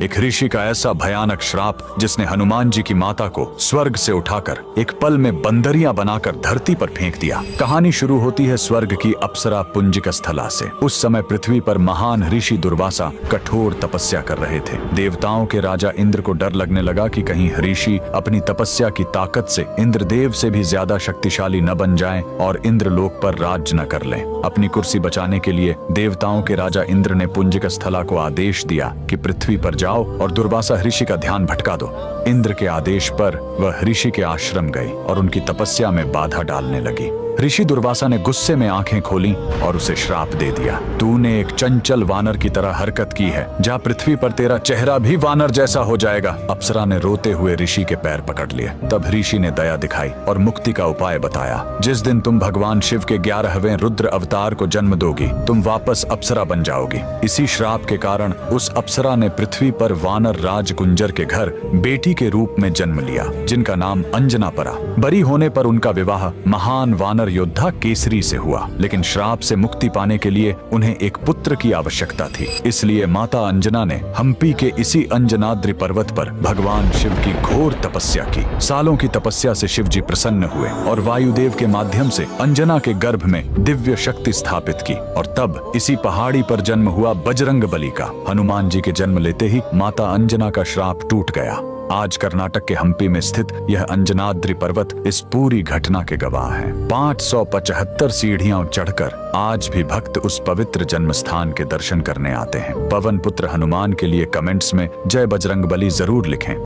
एक ऋषि का ऐसा भयानक श्राप जिसने हनुमान जी की माता को स्वर्ग से उठाकर एक पल में बंदरियां बनाकर धरती पर फेंक दिया। कहानी शुरू होती है स्वर्ग की अप्सरा पुंजिक स्थला से। उस समय पृथ्वी पर महान ऋषि दुर्वासा कठोर तपस्या कर रहे थे। देवताओं के राजा इंद्र को डर लगने लगा कि कहीं ऋषि अपनी तपस्या की ताकत से इंद्रदेव से भी ज्यादा शक्तिशाली न बन जाएं और इंद्रलोक पर राज न कर लें। अपनी कुर्सी बचाने के लिए देवताओं के राजा इंद्र ने पुंजिक स्थला को आदेश दिया कि पृथ्वी पर जाओ और दुर्वासा ऋषि का ध्यान भटका दो। इंद्र के आदेश पर वह ऋषि के आश्रम गई और उनकी तपस्या में बाधा डालने लगी। ऋषि दुर्वासा ने गुस्से में आंखें खोली और उसे श्राप दे दिया। तूने एक चंचल वानर की तरह हरकत की है, जा पृथ्वी पर तेरा चेहरा भी वानर जैसा हो जाएगा। अप्सरा ने रोते हुए ऋषि के पैर पकड़ लिए। तब ऋषि ने दया दिखाई और मुक्ति का उपाय बताया। जिस दिन तुम भगवान शिव के 11वें रुद्र अवतार को जन्म दोगी, तुम वापस अप्सरा बन जाओगी। इसी श्राप के कारण उस अप्सरा ने पृथ्वी पर वानर राज गुंजर के घर बेटी के रूप में जन्म लिया, जिनका नाम अंजना पड़ा। बरी होने पर उनका विवाह महान वानर योद्धा केसरी से हुआ, लेकिन श्राप से मुक्ति पाने के लिए उन्हें एक पुत्र की आवश्यकता थी। इसलिए माता अंजना ने हम्पी के इसी अंजनाद्रि पर्वत पर भगवान शिव की घोर तपस्या की। सालों की तपस्या से शिव जी प्रसन्न हुए और वायुदेव के माध्यम से अंजना के गर्भ में दिव्य शक्ति स्थापित की। और तब इसी पहाड़ी पर जन्म हुआ बजरंग बली का। हनुमान जी के जन्म लेते ही माता अंजना का श्राप टूट गया। आज कर्नाटक के हम्पी में स्थित यह अंजनाद्रि पर्वत इस पूरी घटना के गवाह है। 575 सीढ़ियां चढ़कर आज भी भक्त उस पवित्र जन्म स्थान के दर्शन करने आते हैं। पवन पुत्र हनुमान के लिए कमेंट्स में जय बजरंग बली जरूर लिखें।